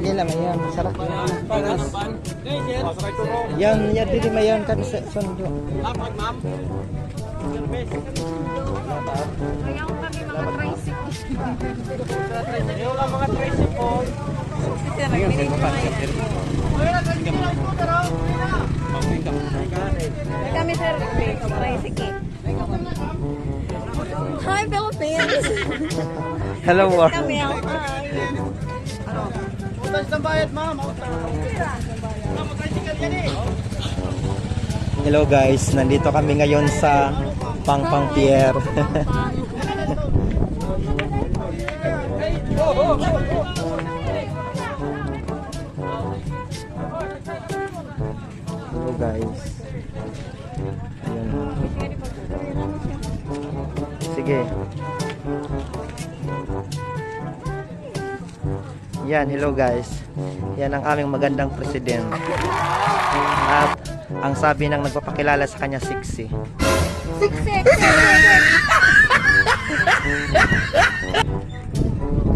Sige lang, ayan. Sarap. Yan, yan dili mayan kan sa sundo. Lapat, ma'am. Kaya ko kami mga tricycle. Ayaw lang mga tricycle. Kami sir, tricycle. Hi Philippines! Hello, world. Kami ang Utas ng bayad, ma'am. Hello guys, nandito kami ngayon sa Pangpang Pier. Hello guys. Ayan. Sige. Yan, hello guys. Yan ang aming magandang president. At ang sabi ng nagpapakilala sa kanya, sexy.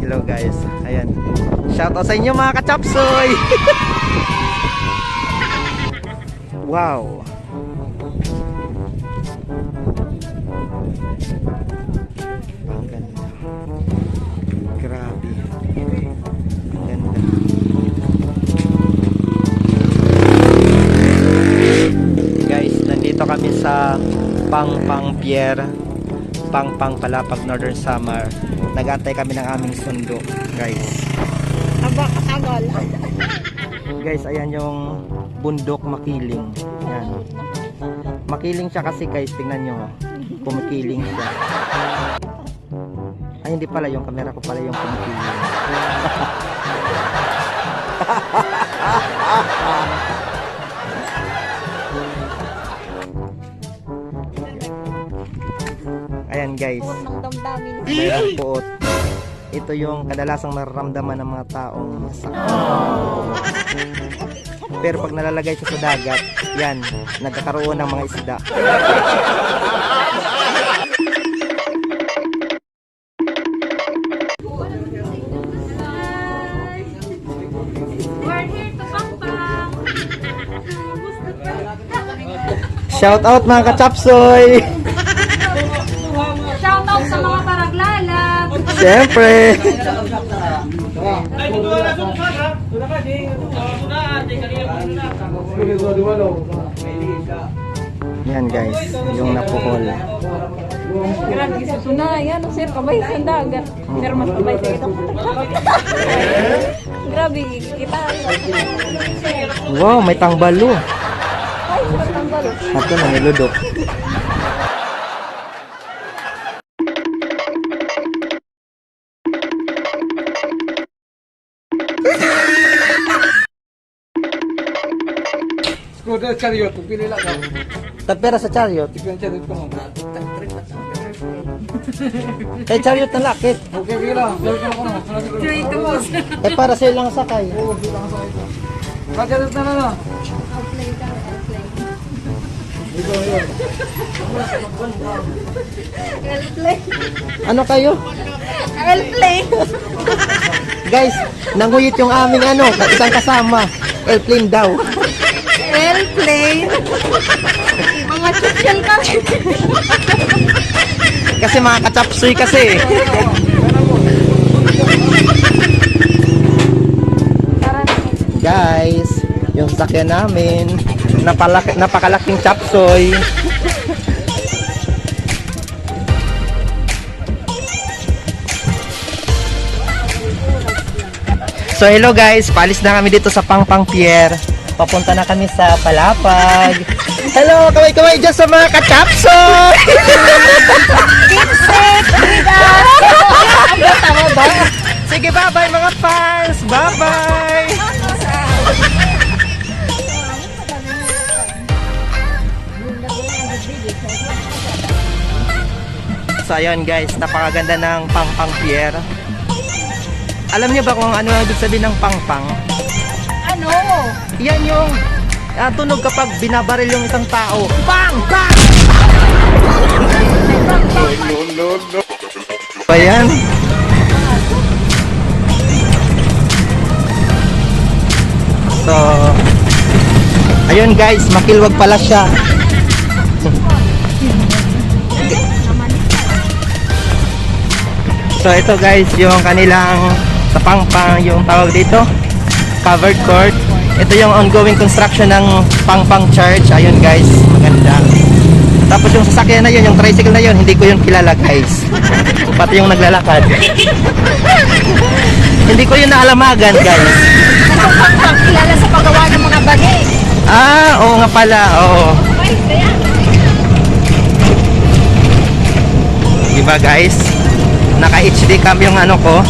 Hello guys. Ayan. Shout out sa inyo mga kachapsoy. Wow. Ang ganda. Grabe. Ang ganda. Guys, nandito kami sa Pangpang Pier, Pangpang Palapag, Northern Samar. Nag-aantay kami ng aming sundo, guys. aba katagal. Guys, ayan yung bundok Makiling. Ayan. Makiling siya kasi guys, tingnan nyo. Kumikiling siya. Ay, hindi pala. Yung camera ko pala yung kumikiling. Ayan guys. Ng damdamin. Mayroong puot. Ito yung kadalasang nararamdaman ng mga taong masakit. Pero pag nalalagay siya sa dagat, yan, nagkakaroon ng mga isda. We're here to Pampang. Shout out mga kachapsoy! Shout out sa mga paraglalag. Siyempre! Ay, dito na sumusad, ha? Sudah ka, di. Sudah, di. Kanina pa Yan guys, yung napuhol. Grabe sa tunayan, sir, kabay sa dagat. Sir, mas kabay sa ito. Grabe, kita. Wow, may tangbalo. Ay, sir, tanggalo. Ito na, niludok. Skuter chariot, pili lang ka. Tapera sa chariot. Tignan chariot ko mo. Kay chariot na lakit. Okay, pili lang. Chariot ko mo. Straight to us. Eh para sa'yo lang sakay. Oo, pili lang sa ito. Chariot na na. Airplane. Ano kayo? Airplane. Guys, nanguyit yung aming ano, isang kasama. Airplane daw. Airplane. Mga social ka. Kasi mga kachapsoy kasi. Guys, yung sasakyan namin, napakalaking chapsoy. So hello guys, paalis na kami dito sa Pangpang Pier. Papunta na kami sa Palapag. Hello, kaway-kaway dyan sa mga kachapsoy! Sige, bye-bye mga fans! Bye-bye! So ayun guys, napakaganda ng Pangpang Pier. Alam niyo ba kung ano ang ibig sabihin ng pangpang? Ano? Yan yung tunog kapag binabaril yung isang tao. Bang! Bang! No. Ayan. Ayun guys, makilwag pala siya. So ito guys, yung kanilang sa Pangpang, yung tawag dito, covered court. Ito yung ongoing construction ng Pangpang Church. Ayun guys, maganda. Tapos yung sasakyan na yun, yung tricycle na yun, hindi ko yun kilala guys. Pati yung naglalakad. Hindi ko yun naalamagan guys. Pang kilala sa paggawa ng mga bagi. Ah, oo nga pala, oo. Diba guys? Naka HD cam yung ano ko.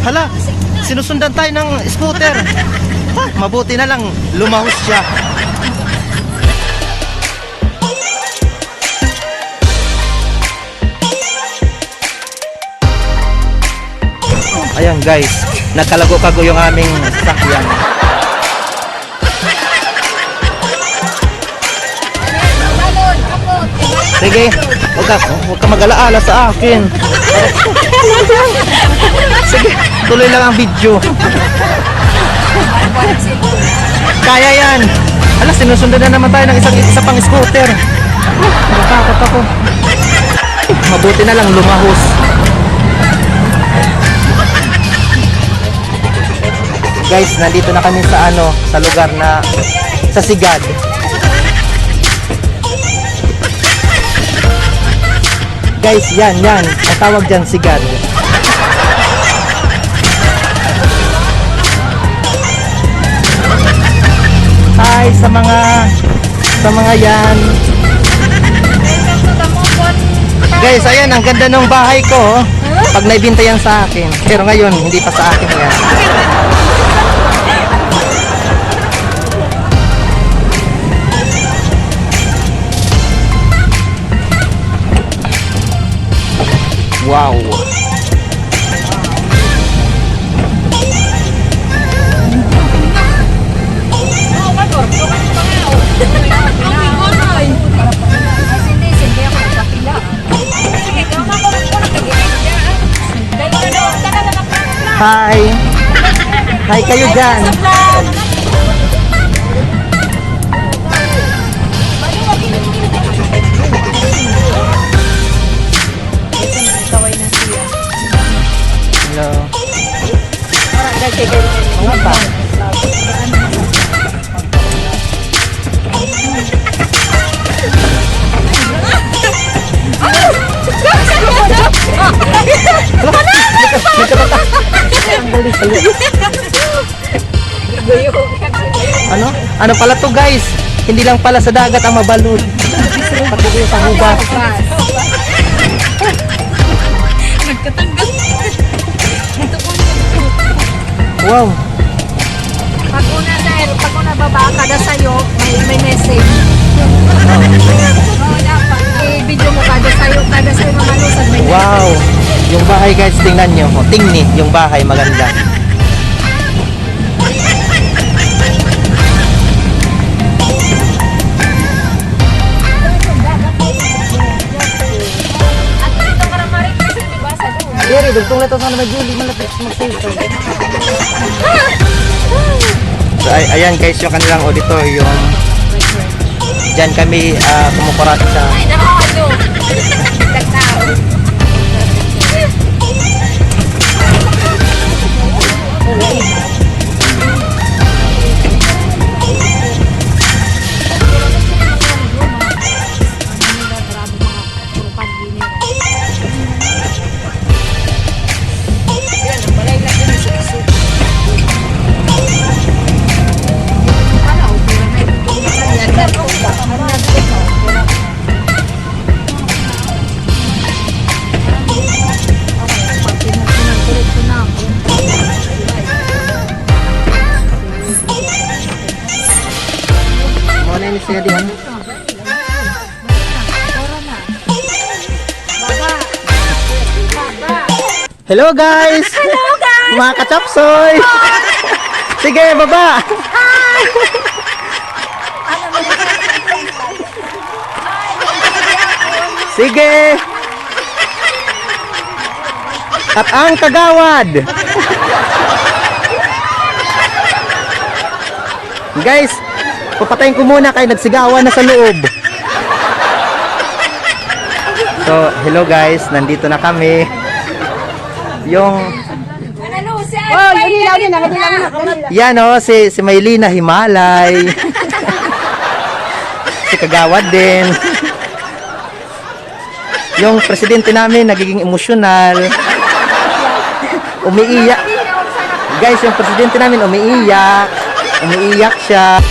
Hala, sinusundan tayo ng scooter. Mabuti na lang, lumahos siya. Ayan guys, nagkalago-kago yung aming sasakyan. Sige, huwag ka mag-alaala sa akin. Sige, tuloy lang ang video. Kaya yan. Alas, sinusundan na naman tayo ng isa pang scooter. Natakot ako. Mabuti na lang lumahos. Guys, nandito na kami sa sa lugar na sa Sigad. Guys, yan. Ang tawag dyan, Sigad. Hi sa mga yan. Guys, ayan, ang ganda ng bahay ko. Oh. Pag naibinta yan sa akin. Pero ngayon, hindi pa sa akin yan. Wow. Hi. Hi kayo dyan. Hello. Mga ba? Ano pala to guys? Hindi lang pala sa dagat ang mabalod. Pati ko sa huba. Wow. Pag una baba kada sayo, may message. Dapat i-video mo kada sayo mamalusad may message. Wow. Yung bahay guys, tingnan nyo. Tingni, yung bahay maganda. Diri, dugtong na ito sana mag-Julie, malapit mag-save. So, ayan guys, yung kanilang auditorium. Diyan kami kumukurat sa... Ay, nako, ano? Nagtao. Muna ini siya diyan. Hello guys! Hello guys! Mga kachapsoy! Sige, baba! Sige! At ang kagawad! Guys, papatayin ko muna kayo, nagsigawan na sa loob. So, hello guys, nandito na kami. Yung yan si Maylina Himalay. Si Kagawad din. Yung presidente namin nagiging emosyonal. Umiiyak. Guys, yung presidente namin umiiyak siya.